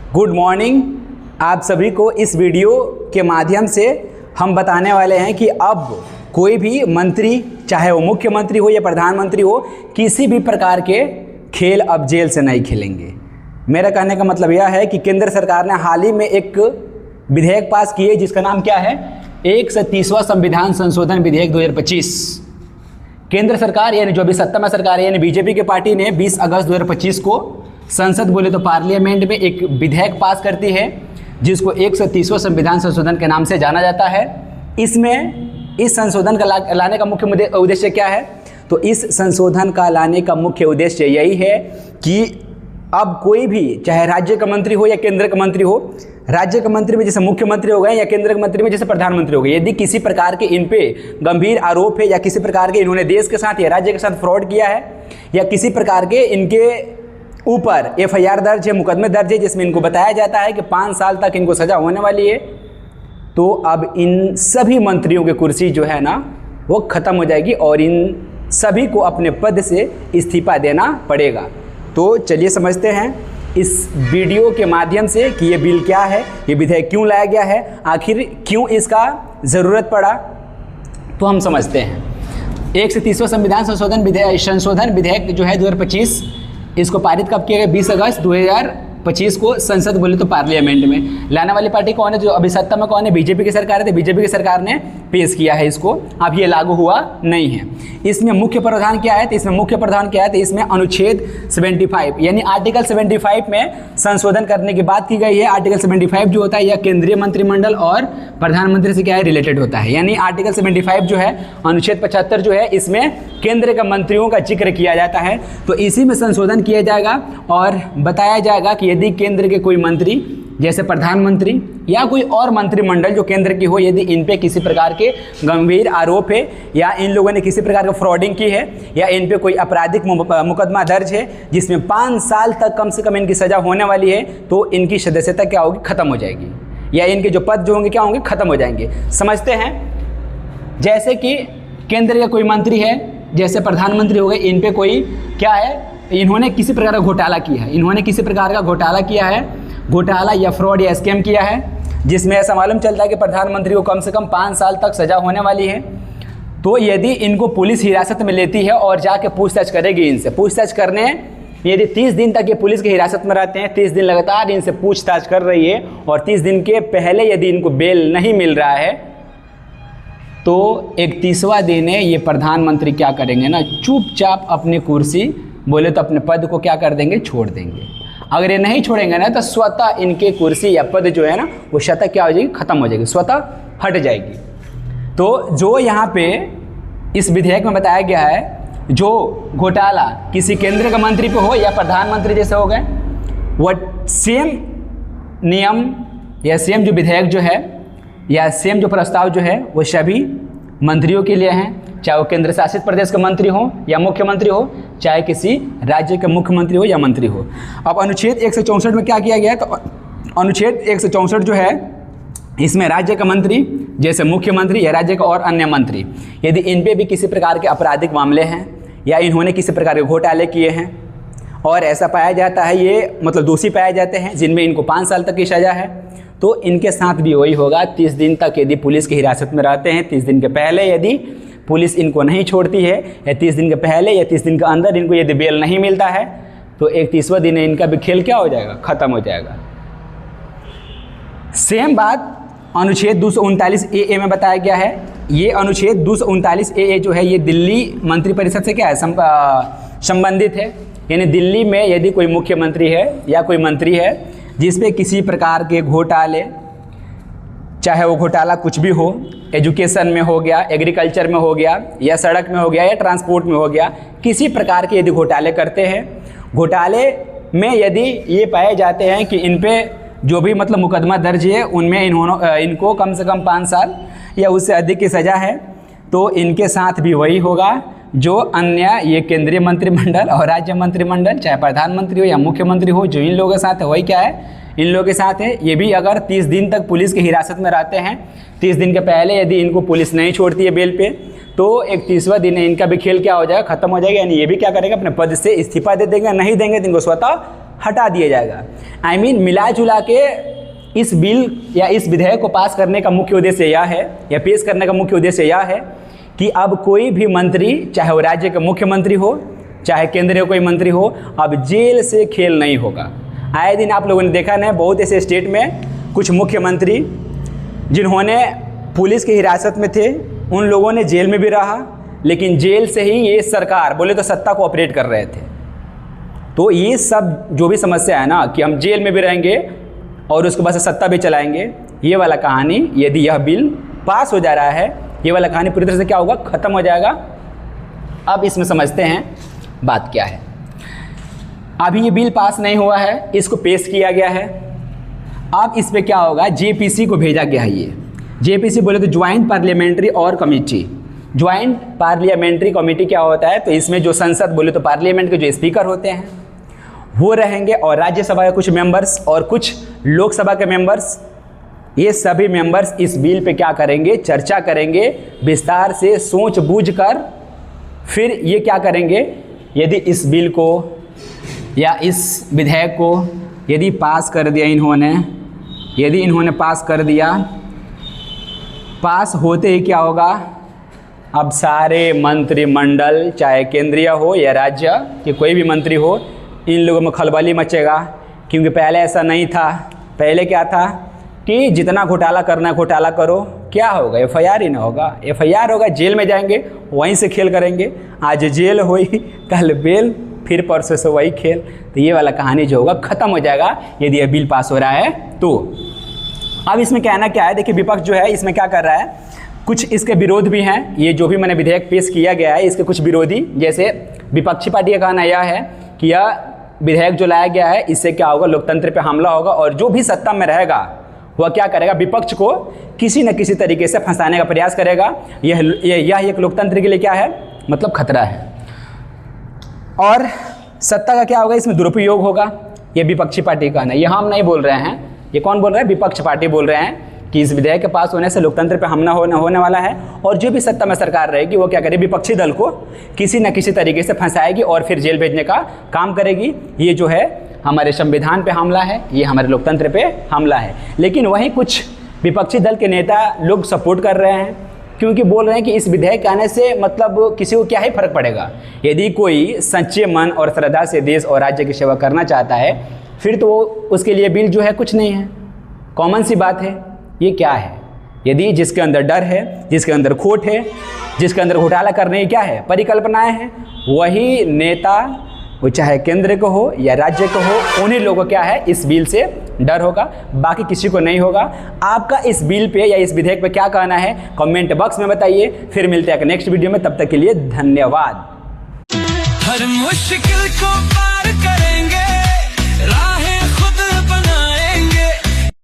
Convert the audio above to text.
Good morning. आप सभी को इस वीडियो के माध्यम से हम बताने वाले हैं कि अब कोई भी मंत्री, चाहे वो मुख्यमंत्री हो या प्रधानमंत्री हो, किसी भी प्रकार के खेल अब जेल से नहीं खेलेंगे। मेरा कहने का मतलब यह है कि केंद्र सरकार ने हाल ही में एक विधेयक पास की है जिसका नाम क्या है, 130वां संविधान संशोधन विधेयक 2025। केंद्र सरकार यानी जो अभी सत्ता में सरकार है यानी बीजेपी की पार्टी ने 20 अगस्त 2025 को संसद बोले तो पार्लियामेंट में एक विधेयक पास करती है जिसको 130वां संविधान संशोधन के नाम से जाना जाता है। इसमें इस संशोधन का लाने का मुख्य उद्देश्य क्या है? तो इस संशोधन का लाने का मुख्य उद्देश्य यही है कि अब कोई भी, चाहे राज्य का मंत्री हो या केंद्र का मंत्री हो, राज्य के मंत्री में जैसे मुख्यमंत्री हो गए या केंद्र के मंत्री में जैसे प्रधानमंत्री हो गए, यदि किसी प्रकार के इन पे गंभीर आरोप है या किसी प्रकार के इन्होंने देश के साथ या राज्य के साथ फ्रॉड किया है या किसी प्रकार के इनके ऊपर FIR दर्ज है, मुकदमे दर्ज है जिसमें इनको बताया जाता है कि 5 साल तक इनको सजा होने वाली है, तो अब इन सभी मंत्रियों की कुर्सी जो है ना वो ख़त्म हो जाएगी और इन सभी को अपने पद से इस्तीफा देना पड़ेगा। तो चलिए समझते हैं इस वीडियो के माध्यम से कि ये बिल क्या है, ये विधेयक क्यों लाया गया है, आखिर क्यों इसका ज़रूरत पड़ा, तो हम समझते हैं। 130वां संविधान संशोधन विधेयक जो है 2025, इसको पारित कब किया गया? 20 अगस्त 2025 को संसद बोले तो पार्लियामेंट में। लाने वाली पार्टी कौन है? जो अभी सत्ता में कौन है? बीजेपी की सरकार है। तो बीजेपी की सरकार ने पेश किया है इसको, अब ये लागू हुआ नहीं है। इसमें मुख्य प्रावधान क्या है? तो इसमें मुख्य प्रावधान क्या है? तो इसमें अनुच्छेद 75 यानी आर्टिकल 75 में संशोधन करने की बात की गई है। आर्टिकल 75 जो होता है यह केंद्रीय मंत्रिमंडल और प्रधानमंत्री से क्या है, रिलेटेड होता है। यानी आर्टिकल 75 जो है, अनुच्छेद 75 जो है, इसमें केंद्र के मंत्रियों का जिक्र किया जाता है। तो इसी में संशोधन किया जाएगा और बताया जाएगा कि यदि केंद्र के कोई मंत्री जैसे प्रधानमंत्री या कोई और मंत्रिमंडल जो केंद्र की हो, यदि इन पे किसी प्रकार के गंभीर आरोप है या इन लोगों ने किसी प्रकार का फ्रॉडिंग की है या इन पे कोई आपराधिक मुकदमा दर्ज है जिसमें 5 साल तक कम से कम इनकी सजा होने वाली है, तो इनकी सदस्यता क्या होगी? खत्म हो जाएगी या इनके जो पद जो होंगे क्या होंगे? खत्म हो जाएंगे। समझते हैं, जैसे कि केंद्र का कोई मंत्री है, जैसे प्रधानमंत्री हो गए, इन पे कोई क्या है, इन्होंने किसी प्रकार का घोटाला किया है, इन्होंने किसी प्रकार का घोटाला किया है, घोटाला या फ्रॉड या स्कैम किया है जिसमें ऐसा मालूम चलता है कि प्रधानमंत्री को कम से कम 5 साल तक सजा होने वाली है। तो यदि इनको पुलिस हिरासत में लेती है और जाके पूछताछ करेगी, इनसे पूछताछ करने यदि 30 दिन तक ये पुलिस की हिरासत में रहते हैं, 30 दिन लगातार इनसे पूछताछ कर रही है और 30 दिन के पहले यदि इनको बेल नहीं मिल रहा है तो 31वां दिन है, ये प्रधानमंत्री क्या करेंगे ना, चुपचाप अपनी कुर्सी बोले तो अपने पद को क्या कर देंगे? छोड़ देंगे। अगर ये नहीं छोड़ेंगे ना तो स्वतः इनके कुर्सी या पद जो है ना वो स्वतः क्या हो जाएगी? खत्म हो जाएगी, स्वतः हट जाएगी। तो जो यहाँ पे इस विधेयक में बताया गया है, जो घोटाला किसी केंद्र का मंत्री पे हो या प्रधानमंत्री जैसे हो गए, वह सेम नियम या सेम जो विधेयक जो है या सेम जो प्रस्ताव जो है वो सभी मंत्रियों के लिए हैं, चाहे वो केंद्र शासित प्रदेश के मंत्री हो या मुख्यमंत्री हो, चाहे किसी राज्य के मुख्यमंत्री हो या मंत्री हो। अब अनुच्छेद 164 में क्या किया गया है? तो अनुच्छेद 164 जो है, इसमें राज्य का मंत्री जैसे मुख्यमंत्री या राज्य का और अन्य मंत्री, यदि इन पे भी किसी प्रकार के आपराधिक मामले हैं या इन्होंने किसी प्रकार के घोटाले किए हैं और ऐसा पाया जाता है, ये मतलब दोषी पाए जाते हैं जिनमें इनको 5 साल तक की सज़ा है, तो इनके साथ भी वही होगा। 30 दिन तक यदि पुलिस की हिरासत में रहते हैं, 30 दिन के पहले यदि पुलिस इनको नहीं छोड़ती है या 30 दिन के पहले या 30 दिन के अंदर इनको यदि बेल नहीं मिलता है तो 31वां दिन इनका भी खेल क्या हो जाएगा? खत्म हो जाएगा। सेम बात अनुच्छेद 239 AA में बताया गया है। ये अनुच्छेद 239 AA जो है ये दिल्ली मंत्रिपरिषद से क्या है, संबंधित है। यानी दिल्ली में यदि कोई मुख्यमंत्री है या कोई मंत्री है जिसपे किसी प्रकार के घोटाले, चाहे वो घोटाला कुछ भी हो, एजुकेशन में हो गया, एग्रीकल्चर में हो गया या सड़क में हो गया या ट्रांसपोर्ट में हो गया, किसी प्रकार के यदि घोटाले करते हैं, घोटाले में यदि ये पाए जाते हैं कि इन पे जो भी मतलब मुकदमा दर्ज है उनमें इनको कम से कम 5 साल या उससे अधिक की सज़ा है, तो इनके साथ भी वही होगा जो अन्य ये केंद्रीय मंत्रिमंडल और राज्य मंत्रिमंडल, चाहे प्रधानमंत्री हो या मुख्यमंत्री हो, जो इन लोगों के साथ है वही क्या है, इन लोगों के साथ है। ये भी अगर 30 दिन तक पुलिस की हिरासत में रहते हैं, 30 दिन के पहले यदि इनको पुलिस नहीं छोड़ती है बेल पे, तो 31वां दिन इनका भी खेल क्या हो जाएगा? खत्म हो जाएगा। यानी ये भी क्या करेगा? अपने पद से इस्तीफा दे देंगे, नहीं देंगे तो इनको स्वतः हटा दिया जाएगा। I mean, मिला जुला के इस बिल या इस विधेयक को पास करने का मुख्य उद्देश्य यह है या पेश करने का मुख्य उद्देश्य यह है कि अब कोई भी मंत्री, चाहे वो राज्य का मुख्यमंत्री हो, चाहे केंद्रीय कोई मंत्री हो, अब जेल से खेल नहीं होगा। आए दिन आप लोगों ने देखा ना, बहुत ऐसे स्टेट में कुछ मुख्यमंत्री जिन्होंने पुलिस की हिरासत में थे, उन लोगों ने जेल में भी रहा, लेकिन जेल से ही ये सरकार बोले तो सत्ता को ऑपरेट कर रहे थे। तो ये सब जो भी समस्या है ना कि हम जेल में भी रहेंगे और उसके बाद से सत्ता भी चलाएंगे, ये वाला कहानी यदि यह बिल पास हो जा रहा है, ये वाला कहानी पूरी तरह से क्या होगा, ख़त्म हो जाएगा। अब इसमें समझते हैं बात क्या है। अभी ये बिल पास नहीं हुआ है, इसको पेश किया गया है। अब इस पे क्या होगा, जेपीसी को भेजा गया है। ये जेपीसी बोले तो ज्वाइंट पार्लियामेंट्री और कमेटी। ज्वाइंट पार्लियामेंट्री कमेटी क्या होता है, तो इसमें जो संसद बोले तो पार्लियामेंट के जो स्पीकर होते हैं वो रहेंगे, और राज्यसभा के कुछ मेंबर्स और कुछ लोकसभा के मेंबर्स, ये सभी मेंबर्स इस बिल पे क्या करेंगे, चर्चा करेंगे विस्तार से, सोच बूझ कर फिर ये क्या करेंगे, यदि इस बिल को या इस विधेयक को यदि पास कर दिया इन्होंने, यदि इन्होंने पास कर दिया, पास होते ही क्या होगा, अब सारे मंत्रिमंडल, चाहे केंद्रीय हो या राज्य कि कोई भी मंत्री हो, इन लोगों में खलबली मचेगा। क्योंकि पहले ऐसा नहीं था। पहले क्या था कि जितना घोटाला करना है घोटाला करो, क्या होगा, एफआईआर ही ना होगा, एफआईआर होगा, जेल में जाएंगे, वहीं से खेल करेंगे। आज जेल हुई, कल बेल, फिर परसों से वही खेल। तो ये वाला कहानी जो होगा ख़त्म हो जाएगा यदि ये बिल पास हो रहा है तो। अब इसमें कहना क्या है, देखिए विपक्ष जो है इसमें क्या कर रहा है, कुछ इसके विरोध भी हैं। ये जो भी मैंने विधेयक पेश किया गया है इसके कुछ विरोधी, जैसे विपक्षी पार्टी का कहना यह है कि यह विधेयक जो लाया गया है इससे क्या होगा, लोकतंत्र पे हमला होगा, और जो भी सत्ता में रहेगा वह क्या करेगा, विपक्ष को किसी न किसी तरीके से फंसाने का प्रयास करेगा। यह एक लोकतंत्र के लिए क्या है, मतलब खतरा है। और सत्ता का क्या होगा, इसमें दुरुपयोग होगा। ये विपक्षी पार्टी का कहना, ये हम नहीं बोल रहे हैं, ये कौन बोल रहा है, विपक्ष पार्टी बोल रहे हैं कि इस विधेयक के पास होने से लोकतंत्र पे हमला होने वाला है, और जो भी सत्ता में सरकार रहेगी वो क्या करेगी, विपक्षी दल को किसी न किसी तरीके से फंसाएगी और फिर जेल भेजने का काम करेगी। ये जो है हमारे संविधान पे हमला है, ये हमारे लोकतंत्र पे हमला है। लेकिन वहीं कुछ विपक्षी दल के नेता लोग सपोर्ट कर रहे हैं, क्योंकि बोल रहे हैं कि इस विधेयक आने से मतलब किसी को क्या ही फर्क पड़ेगा। यदि कोई सच्चे मन और श्रद्धा से देश और राज्य की सेवा करना चाहता है फिर तो उसके लिए बिल जो है कुछ नहीं है, कॉमन सी बात है। ये क्या है, यदि जिसके अंदर डर है, जिसके अंदर खोट है, जिसके अंदर घोटाला करने की क्या है, परिकल्पनाएं हैं, वही नेता, वो चाहे केंद्र को हो या राज्य को हो, उन्हीं लोगों क्या है इस बिल से डर होगा, बाकी किसी को नहीं होगा। आपका इस बिल पे या इस विधेयक पे क्या कहना है कमेंट बॉक्स में बताइए। फिर मिलते हैं नेक्स्ट वीडियो में, तब तक के लिए धन्यवाद। हर मुश्किल को पार करेंगे, राह